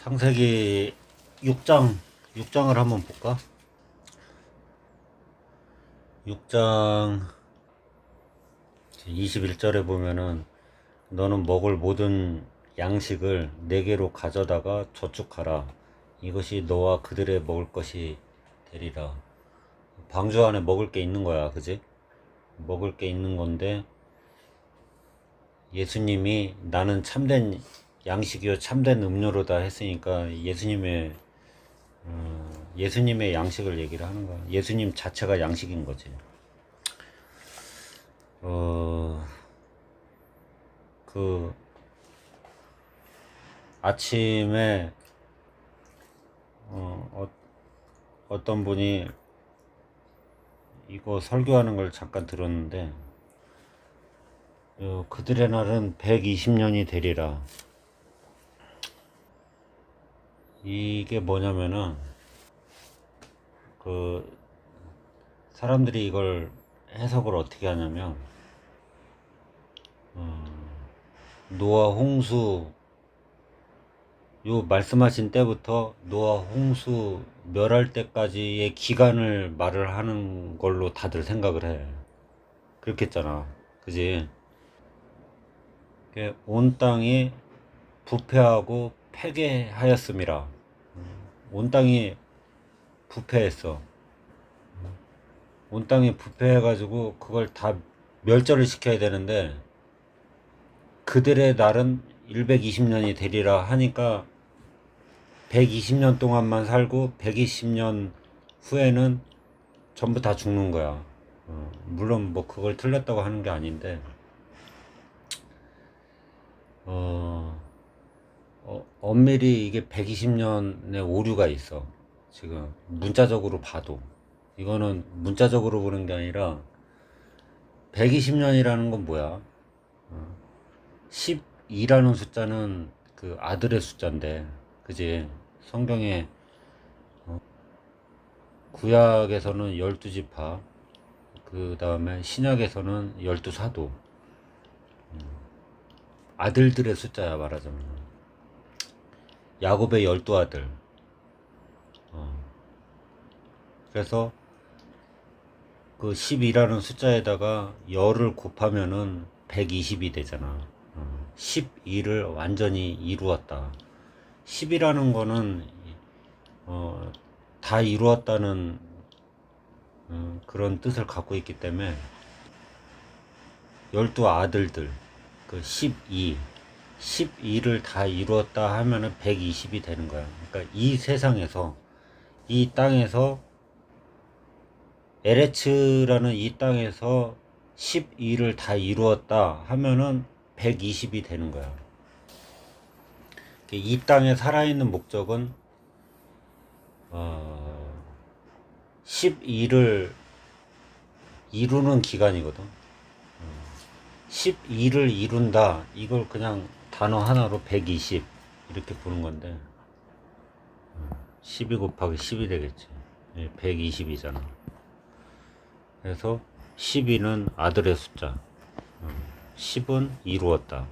창세기 6장을 한번 볼까? 6장 21절에 보면은 너는 먹을 모든 양식을 내게로 가져다가 저축하라. 이것이 너와 그들의 먹을 것이 되리라. 방주 안에 먹을 게 있는 거야, 그지? 먹을 게 있는 건데 예수님이 나는 참된 양식이요 참된 음료로다 했으니까 예수님의 양식을 얘기를 하는 거야. 예수님 자체가 양식인 거지. 그 아침에 어떤 분이 이거 설교하는 걸 잠깐 들었는데 그들의 날은 120년이 되리라. 이게 뭐냐면은 그 사람들이 이걸 해석을 어떻게 하냐면 노아 홍수 요 말씀하신 때부터 노아 홍수 멸할 때까지의 기간을 말을 하는 걸로 다들 생각을 해. 그렇겠잖아, 그지? 온 땅이 부패하고 패괴하였음이라. 온 땅이 부패했어. 온 땅이 부패해가지고 그걸 다 멸절을 시켜야 되는데 그들의 날은 120년이 되리라 하니까 120년 동안만 살고 120년 후에는 전부 다 죽는 거야. 물론 뭐 그걸 틀렸다고 하는 게 아닌데 엄밀히 이게 120년의 오류가 있어. 지금 문자적으로 봐도 이거는 문자적으로 보는 게 아니라 120년이라는 건 뭐야? 12라는 숫자는 그 아들의 숫자인데, 그지? 성경에 구약에서는 12지파, 그 다음에 신약에서는 12사도, 아들들의 숫자야 말하자면. 야곱의 12아들. 그래서 그 12라는 숫자에다가 열을 곱하면은 120이 되잖아. 12를 완전히 이루었다. 10이라는 거는 다 이루었다는 그런 뜻을 갖고 있기 때문에 12아들들 그 12를 다 이루었다 하면은 120이 되는 거야. 그러니까 이 세상에서 이 땅에서 에레츠라는 이 땅에서 12를 다 이루었다 하면은 120이 되는 거야. 이 땅에 살아있는 목적은 12를 이루는 기간이거든. 12를 이룬다. 이걸 그냥 단어 하나로 120 이렇게 보는 건데 12 곱하기 10이 되겠지. 120이잖아. 그래서 12는 아들의 숫자, 10은 이루었다.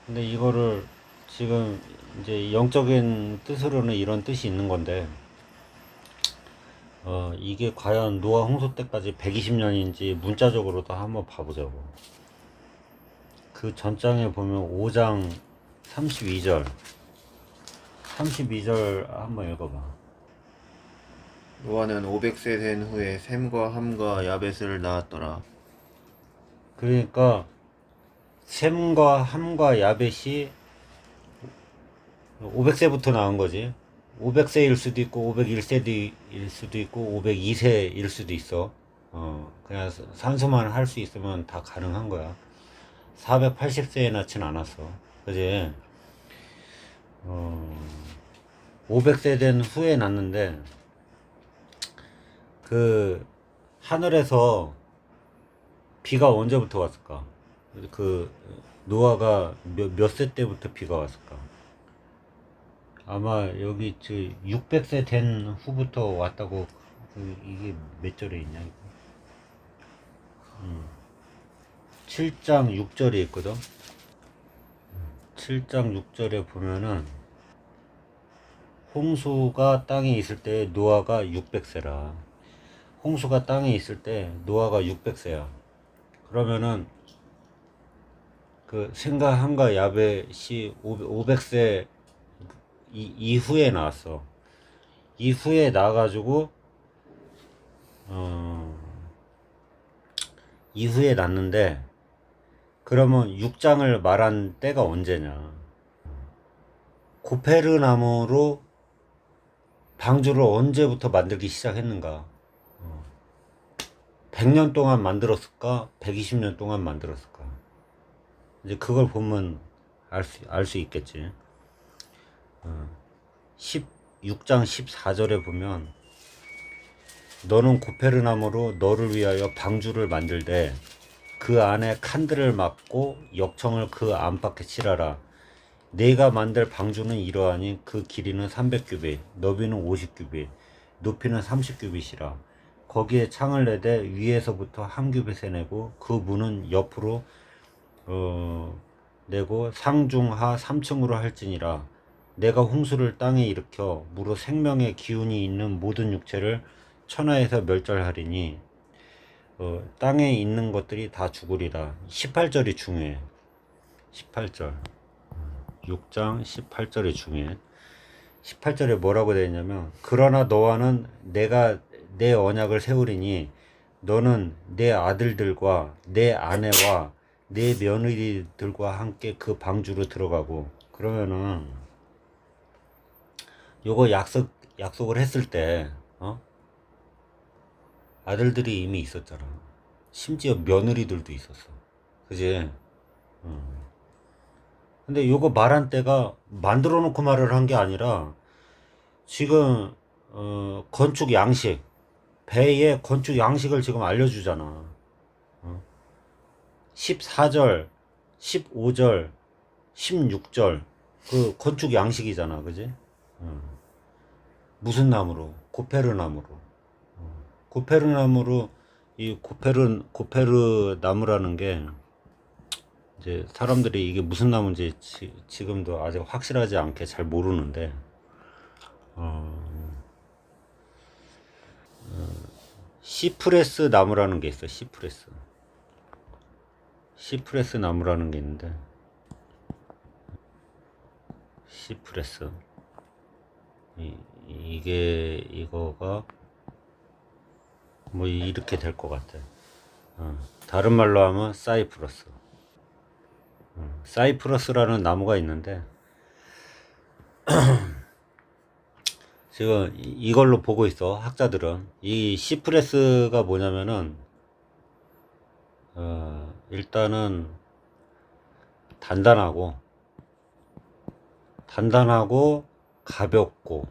근데 이거를 지금 이제 영적인 뜻으로는 이런 뜻이 있는 건데 이게 과연 노아 홍수 때까지 120년인지 문자적으로도 한번 봐보자고. 그 전장에 보면 5장 32절 한번 읽어봐. 노아는 500세 된 후에 셈과 함과 야벳을 낳았더라. 그러니까 셈과 함과 야벳이 500세부터 나온 거지. 500세일 수도 있고 501세일 수도 있고 502세일 수도 있어. 그냥 산수만 할 수 있으면 다 가능한 거야. 480세에 낳진 않았어. 그지? 500세 된 후에 낳는데 그 하늘에서 비가 언제부터 왔을까? 그 노아가 몇 세 때부터 비가 왔을까? 아마 여기 600세 된 후부터 왔다고. 이게 몇 절에 있냐 이거? 7장 6절에 있거든. 7장 6절에 보면은 홍수가 땅에 있을 때 노아가 600세라. 홍수가 땅에 있을 때 노아가 600세야. 그러면은 그 생과 함과 야벳이 500세 이후에 나왔어. 이후에 나가지고 이후에 났는데, 그러면 6장을 말한 때가 언제냐? 고페르 나무로 방주를 언제부터 만들기 시작했는가? 100년 동안 만들었을까? 120년 동안 만들었을까? 이제 그걸 보면 알 수 있겠지. 16장 14절에 보면, 너는 고페르나무로 너를 위하여 방주를 만들되 그 안에 칸들을 막고 역청을 그 안팎에 칠하라. 내가 만들 방주는 이러하니 그 길이는 300규빗, 너비는 50규빗, 높이는 30규빗이라. 거기에 창을 내되 위에서부터 한 규빗에 내고 그 문은 옆으로 내고 상중하 3층으로 할지니라. 내가 홍수를 땅에 일으켜 무로 생명의 기운이 있는 모든 육체를 천하에서 멸절하리니 땅에 있는 것들이 다 죽으리라. 18절이 중요해. 18절 6장 18절이 중요해. 18절에 뭐라고 되어 있냐면, 그러나 너와는 내가 내 언약을 세우리니 너는 내 아들들과 내 아내와 내 며느리들과 함께 그 방주로 들어가고. 그러면은 요거 약속을 했을 때 아들들이 이미 있었잖아. 심지어 며느리들도 있었어. 그지? 근데 요거 말한 때가 만들어 놓고 말을 한 게 아니라, 지금 건축 양식, 배의 건축 양식을 지금 알려주잖아. 14절, 15절, 16절 그 건축 양식이잖아. 그지? 무슨 나무로? 고페르 나무로. 고페르 나무로. 이 고페르 나무라는 게 이제 사람들이 이게 무슨 나무인지 지금도 아직 확실하지 않게 잘 모르는데, 시프레스 나무라는 게 있어. 시프레스 나무라는 게 있는데, 시프레스 이거가 뭐 이렇게 될 것 같아. 다른 말로 하면 사이프러스라는 나무가 있는데, 지금 이걸로 보고 있어. 학자들은 이 시프레스가 뭐냐면은 일단은 단단하고 가볍고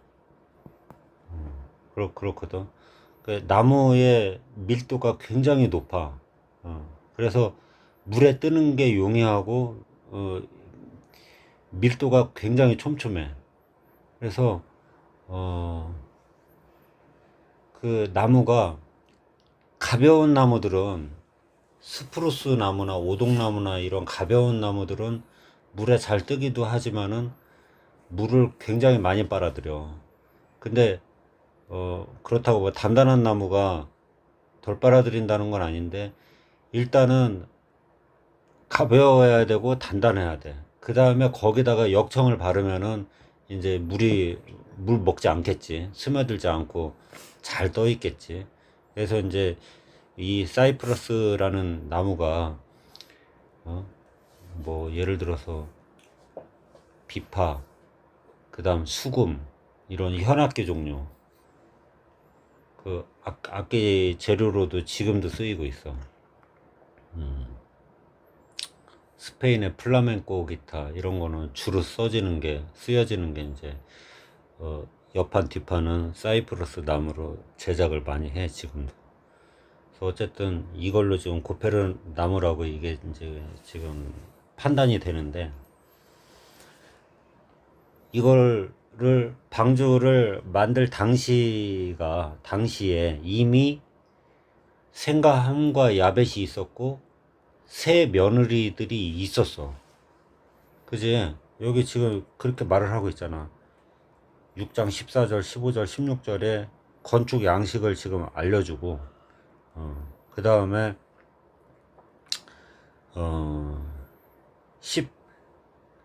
그렇거든. 그 나무의 밀도가 굉장히 높아. 그래서 물에 뜨는 게 용이하고 밀도가 굉장히 촘촘해. 그래서 그 나무가, 가벼운 나무들은 스프루스 나무나 오동나무나 이런 가벼운 나무들은 물에 잘 뜨기도 하지만은 물을 굉장히 많이 빨아들여. 근데 그렇다고 뭐 단단한 나무가 덜 빨아들인다는 건 아닌데, 일단은 가벼워야 되고 단단해야 돼. 그 다음에 거기다가 역청을 바르면은 이제 물 먹지 않겠지. 스며들지 않고 잘 떠 있겠지. 그래서 이제 이 사이프러스라는 나무가 뭐 예를 들어서 비파, 그 다음 수금, 이런 현악기 종류, 그 악기 재료로도 지금도 쓰이고 있어. 스페인의 플라멩코 기타 이런 거는 주로 쓰여지는 게 이제 옆판 뒷판은 사이프러스 나무로 제작을 많이 해 지금도. 그래서 어쨌든 이걸로 지금 고페르 나무라고 이게 이제 지금 판단이 되는데, 이거를 방주를 만들 당시에 이미 셈과 함과 야벳이 있었고 세 며느리들이 있었어. 그지? 여기 지금 그렇게 말을 하고 있잖아. 6장 14절, 15절, 16절에 건축 양식을 지금 알려주고, 그 다음에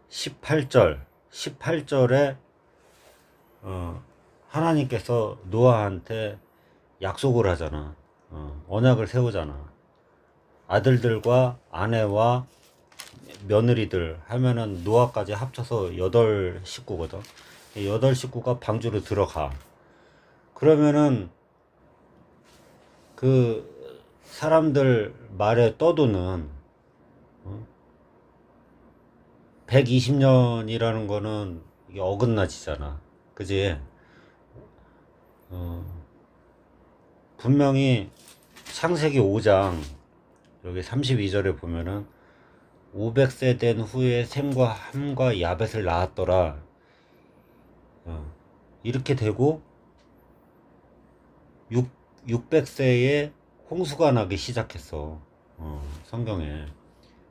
18절에 하나님께서 노아한테 약속을 하잖아. 언약을 세우잖아. 아들들과 아내와 며느리들 하면은 노아까지 합쳐서 8식구거든. 8식구가 방주로 들어가. 그러면은 그 사람들 말에 떠도는 120년이라는 거는 이게 어긋나지잖아. 그지? 분명히 창세기 5장 여기 32절에 보면은 500세 된 후에 셈과 함과 야벳을 낳았더라. 이렇게 되고 600세에 홍수가 나기 시작했어. 성경에.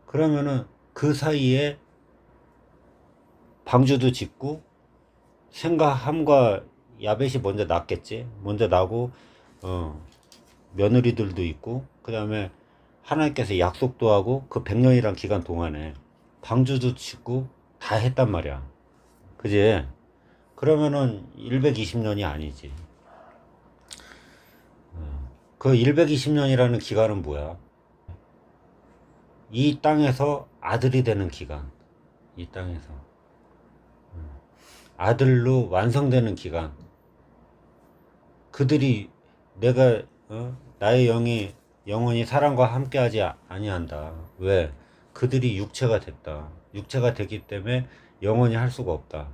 그러면은 그 사이에 방주도 짓고 셈과 함과 야벳이 먼저 낳겠지. 먼저 나고 며느리들도 있고, 그 다음에 하나님께서 약속도 하고 그 100년이란 기간 동안에 방주도 짓고 다 했단 말이야. 그지? 그러면은 120년이 아니지. 그 120년이라는 기간은 뭐야? 이 땅에서 아들이 되는 기간. 이 땅에서 아들로 완성되는 기간. 그들이 내가 나의 영이 영원히 사람과 함께하지 아니한다. 왜? 그들이 육체가 됐다. 육체가 됐기 때문에 영원히 할 수가 없다.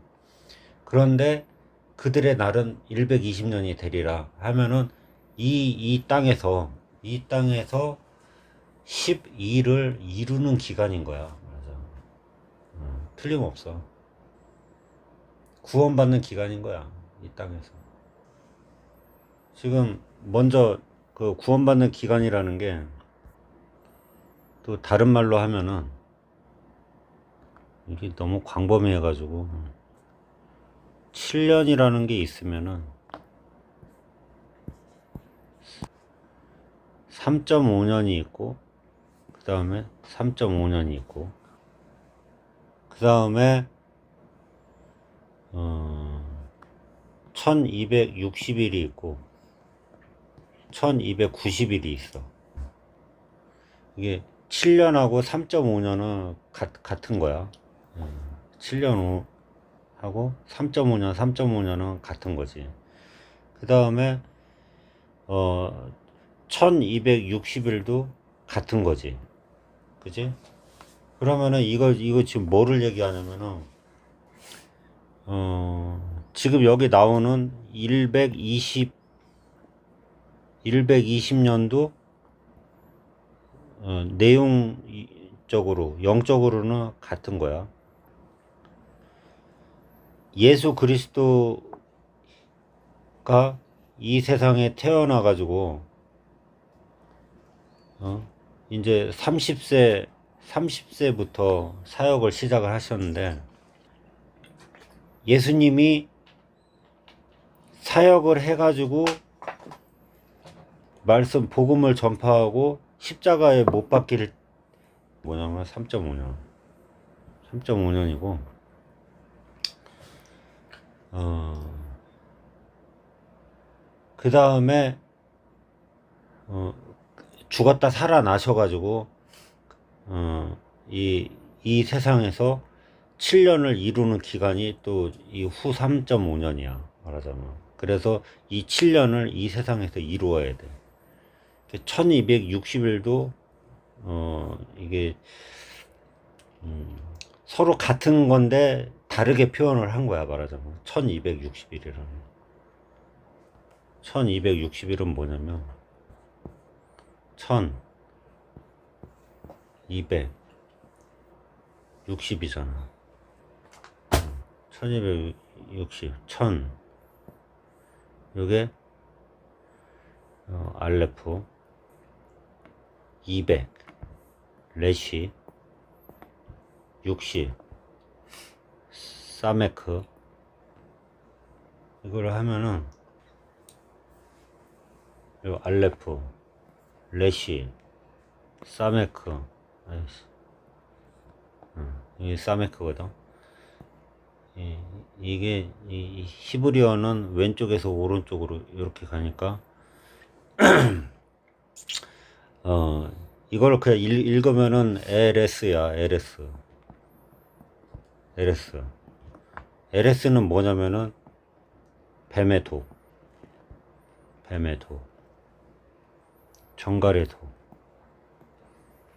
그런데 그들의 날은 120년이 되리라 하면은 이 땅에서 12를 이루는 기간인 거야. 맞아. 틀림없어. 구원받는 기간인 거야. 이 땅에서. 지금 먼저 그 구원받는 기간이라는 게 또 다른 말로 하면은 이게 너무 광범위해 가지고 7년이라는 게 있으면은 3.5년이 있고, 그 다음에 3.5년이 있고, 그 다음에 1260일이 있고 1290일이 있어. 이게 7년하고 3.5년은 같은 거야. 7년 하고 3.5년은 같은 거지. 그 다음에 1260일도 같은 거지. 그지? 그러면은 이거 지금 뭐를 얘기하냐면은 지금 여기 나오는 120년도 내용적으로 영적으로는 같은 거야. 예수 그리스도가 이 세상에 태어나 가지고 이제 30세부터 사역을 시작을 하셨는데, 예수님이 사역을 해가지고 말씀 복음을 전파하고 십자가에 못 박힐 뭐냐면 3.5년이고 그 다음에 죽었다 살아나셔가지고 이 세상에서 7년을 이루는 기간이 또 이 후 3.5년이야 말하자면. 그래서 이 7년을 이 세상에서 이루어야 돼. 1260일도 이게 서로 같은 건데 다르게 표현을 한 거야 말하자면. 1260일이라는 1260일은 뭐냐면 1260이잖아. 1260 1000 요게 알레프 200 레시 60 사메크 이걸 하면은 요 알레프, 레시, 사메크, 아이씨, 이게 사메크거든. 이게 이 히브리어는 왼쪽에서 오른쪽으로 이렇게 가니까 이걸 그냥 읽으면은 LS야. LS는 뭐냐면은 뱀의 도, 정갈의 도,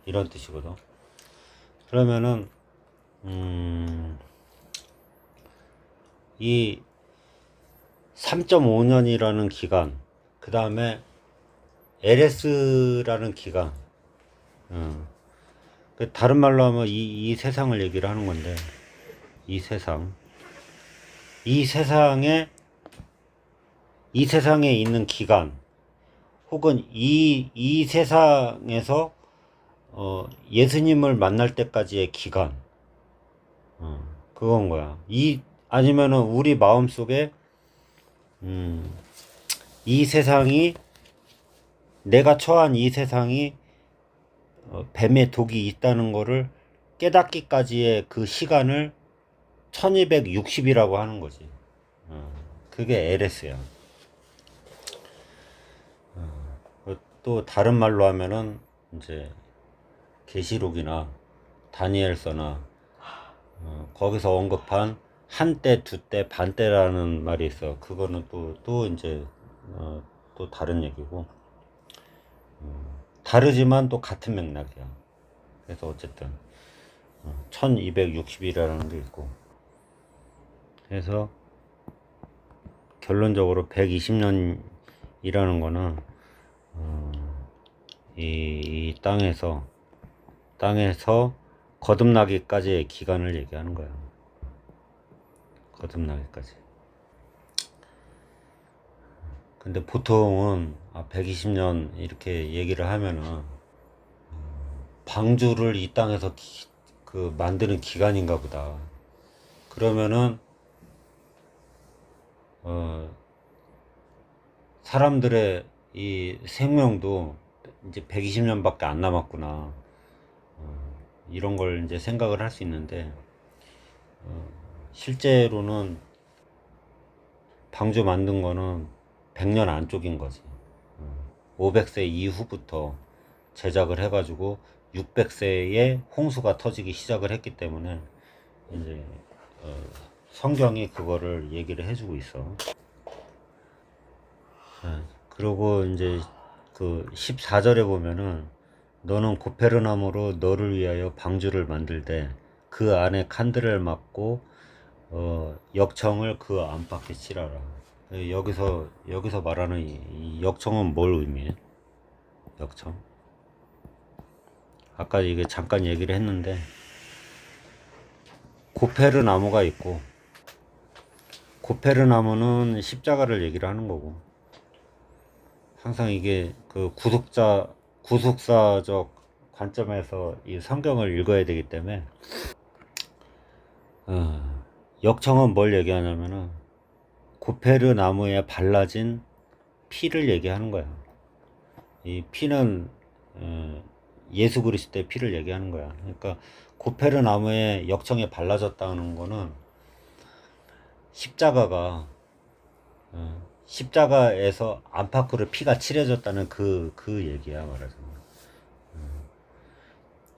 이런 뜻이거든. 그러면은 이 3.5년이라는 기간, 그 다음에 LS라는 기간, 다른 말로 하면 이 세상을 얘기를 하는 건데, 이 세상에 있는 기간, 혹은 이 세상에서 예수님을 만날 때까지의 기간, 그건 거야. 아니면은 우리 마음속에 이 세상이, 내가 처한 이 세상이 뱀의 독이 있다는 거를 깨닫기까지의 그 시간을 1260이라고 하는 거지. 그게 LS야. 또 다른 말로 하면은 이제 계시록이나 다니엘서나 거기서 언급한 한때, 두때, 반때라는 말이 있어. 그거는 또 이제 또 다른 얘기고, 다르지만 또 같은 맥락이야. 그래서 어쨌든 1260이라는 게 있고, 그래서 결론적으로 120년이라는 거는 이 땅에서 거듭나기까지의 기간을 얘기하는 거야. 거듭나기까지. 근데 보통은 120년 이렇게 얘기를 하면은 방주를 이 땅에서 만드는 기간인가 보다. 그러면은 사람들의 이 생명도 이제 120년밖에 안 남았구나. 이런 걸 이제 생각을 할 수 있는데, 실제로는 방주 만든 거는 100년 안쪽인 거지. 500세 이후부터 제작을 해가지고 600세에 홍수가 터지기 시작을 했기 때문에 이제 성경이 그거를 얘기를 해주고 있어. 그리고 이제 그 14절에 보면은 너는 고페르나무로 너를 위하여 방주를 만들되 그 안에 칸들을 막고 역청을 그 안팎에 칠하라. 여기서 말하는 이 역청은 뭘 의미해? 역청. 아까 이게 잠깐 얘기를 했는데, 고페르나무가 있고, 고페르나무는 십자가를 얘기를 하는 거고, 항상 이게 그 구속사적 관점에서 이 성경을 읽어야 되기 때문에, 역청은 뭘 얘기하냐면은 고페르나무에 발라진 피를 얘기하는 거야. 이 피는 예수 그리스도의 피를 얘기하는 거야. 그러니까 고페르나무에 역청에 발라졌다는 거는 십자가에서 안팎으로 피가 칠해졌다는 그 얘기야, 말하자면.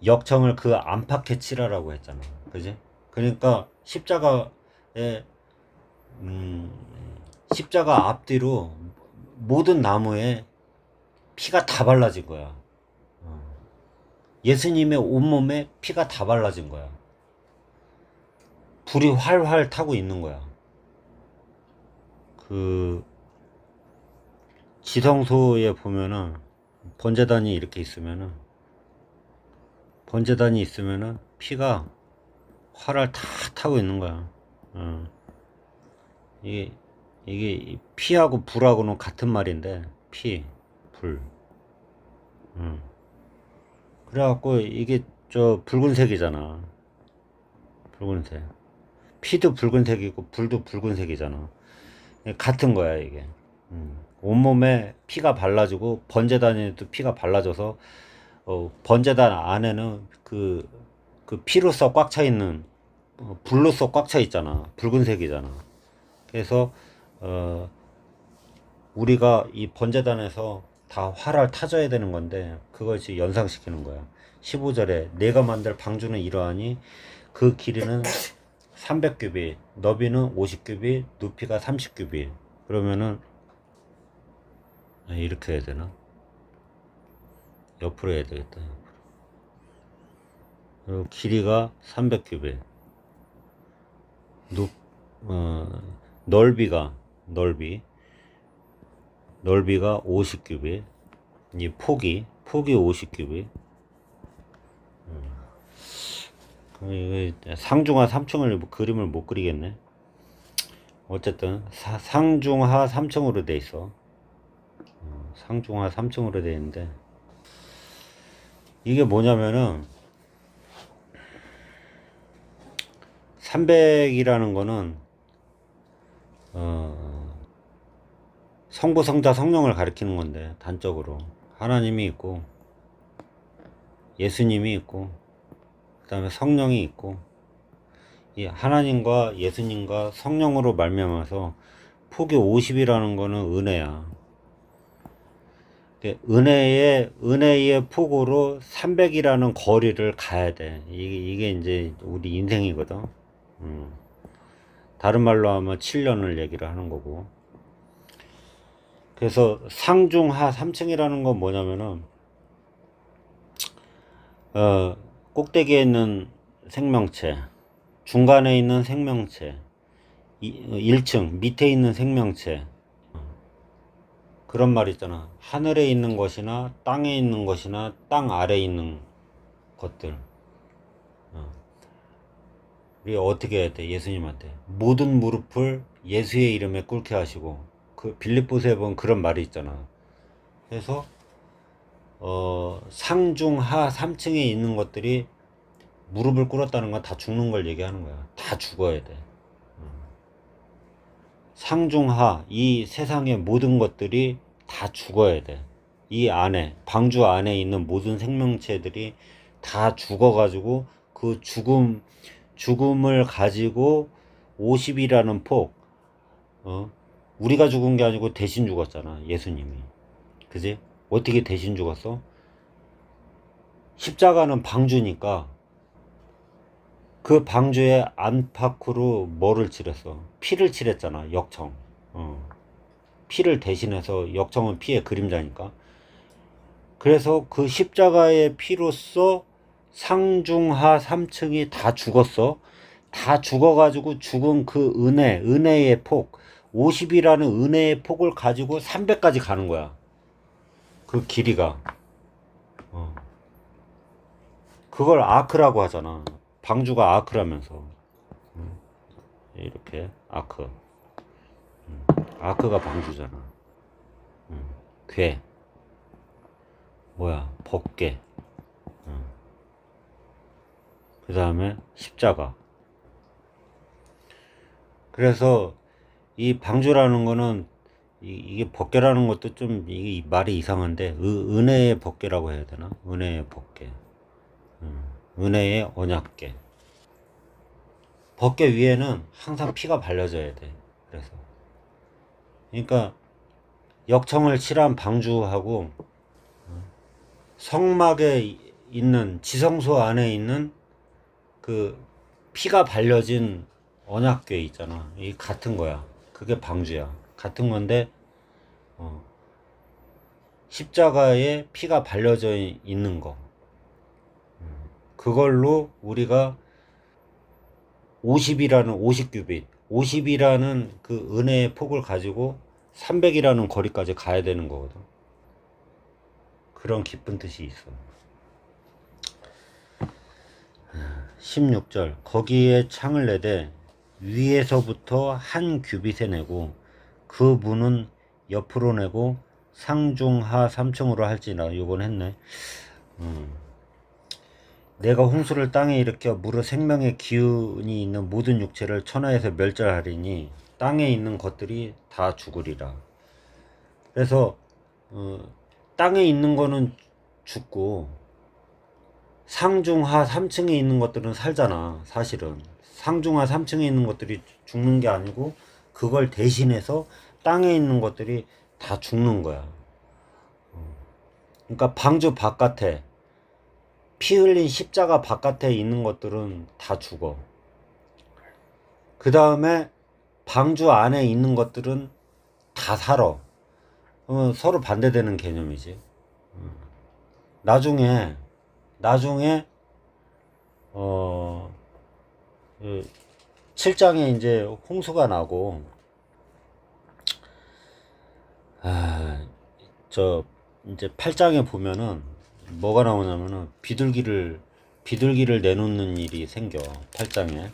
역청을 그 안팎에 칠하라고 했잖아. 그지? 그러니까 십자가 앞뒤로 모든 나무에 피가 다 발라진 거야. 예수님의 온몸에 피가 다 발라진 거야. 불이 활활 타고 있는 거야. 그 지성소에 보면은 번제단이 이렇게 있으면은 피가 활활 다 타고 있는 거야. 이게 피하고 불하고는 같은 말인데, 불. 그래갖고 이게 저 붉은색이잖아. 붉은색. 피도 붉은색이고 불도 붉은색이잖아. 같은 거야 이게. 온몸에 피가 발라지고 번제단에도 피가 발라져서 번제단 안에는 그 피로써 꽉 차 있는 불로써 꽉 차 있잖아. 붉은색이잖아. 그래서 우리가 이 번제단에서 다 화를 타줘야 되는 건데 그걸 지금 연상시키는 거야. 15절에 내가 만들 방주는 이러하니 그 길이는 300규빗, 너비는 50규빗, 높이가 30규빗. 그러면은 이렇게 해야 되나? 옆으로 해야 되겠다. 그리고 길이가 300규빗, 넓이가 50규빗, 이 폭이 50규빗. 이거 상중하 3층을 그림을 못 그리겠네. 어쨌든 상중하 3층으로 돼 있어. 상중하 3층으로 돼 있는데 이게 뭐냐면은 300이라는 거는 성부 성자 성령을 가리키는 건데 단적으로 하나님이 있고 예수님이 있고 그 다음에 성령이 있고 이 하나님과 예수님과 성령으로 말미암아서 폭이 50이라는 거는 은혜야. 은혜의 폭으로 300이라는 거리를 가야 돼. 이게 이제 우리 인생이거든. 다른 말로 하면 7년을 얘기를 하는 거고. 그래서 상중하 3층이라는 건 뭐냐면은 꼭대기에 있는 생명체, 중간에 있는 생명체, 1층 밑에 있는 생명체. 그런 말 있잖아. 하늘에 있는 것이나 땅에 있는 것이나 땅 아래에 있는 것들. 우리 어떻게 해야 돼? 예수님한테 모든 무릎을 예수의 이름에 꿇게 하시고, 그 빌립보서에 보면 그런 말이 있잖아. 그래서 상중하 3층에 있는 것들이 무릎을 꿇었다는 건 다 죽는 걸 얘기하는 거야. 다 죽어야 돼. 상중하, 이 세상의 모든 것들이 다 죽어야 돼. 이 안에, 방주 안에 있는 모든 생명체들이 다 죽어가지고 그 죽음을 가지고 50이라는 폭, 우리가 죽은 게 아니고 대신 죽었잖아, 예수님이. 그지? 어떻게 대신 죽었어? 십자가는 방주니까 그 방주의 안팎으로 뭐를 칠했어? 피를 칠했잖아, 역청. 피를 대신해서, 역청은 피의 그림자니까. 그래서 그 십자가의 피로써 상중하 3층이 다 죽었어. 다 죽어가지고 죽은 그 은혜의 폭, 50이라는 은혜의 폭을 가지고 300까지 가는 거야. 그 길이가. 그걸 아크라고 하잖아. 방주가 아크라면서. 이렇게 아크. 아크가 방주잖아. 괴. 뭐야? 법궤. 그 다음에 십자가. 그래서 이 방주라는 거는 이게 법궤라는 것도 좀 이게 말이 이상한데 은혜의 법궤라고 해야 되나? 은혜의 법궤. 은혜의 언약궤. 법궤 위에는 항상 피가 발려져야 돼. 그래서 그러니까 역청을 칠한 방주하고 성막에 있는 지성소 안에 있는 그 피가 발려진 언약궤 있잖아. 이 같은 거야. 그게 방주야. 같은 건데 십자가에 피가 발려져 있는 거. 그걸로 우리가 50규빗, 50이라는 그 은혜의 폭을 가지고 300이라는 거리까지 가야 되는 거거든. 그런 깊은 뜻이 있어. 16절 거기에 창을 내되 위에서부터 한 규빗에 내고 그 문은 옆으로 내고 상중하 3층으로 할지나. 요건 했네. 내가 홍수를 땅에 일으켜 물어 생명의 기운이 있는 모든 육체를 천하에서 멸절하리니 땅에 있는 것들이 다 죽으리라. 그래서 땅에 있는 거는 죽고 상중하 3층에 있는 것들은 살잖아. 사실은 상중하 3층에 있는 것들이 죽는 게 아니고 그걸 대신해서 땅에 있는 것들이 다 죽는 거야. 그러니까 방주 바깥에 피 흘린 십자가 바깥에 있는 것들은 다 죽어. 그 다음에 방주 안에 있는 것들은 다 살아. 서로 반대되는 개념이지. 나중에 어 7장에 이제 홍수가 나고 저 이제 8장에 보면은 뭐가 나오냐면은 비둘기를 내놓는 일이 생겨. 8장에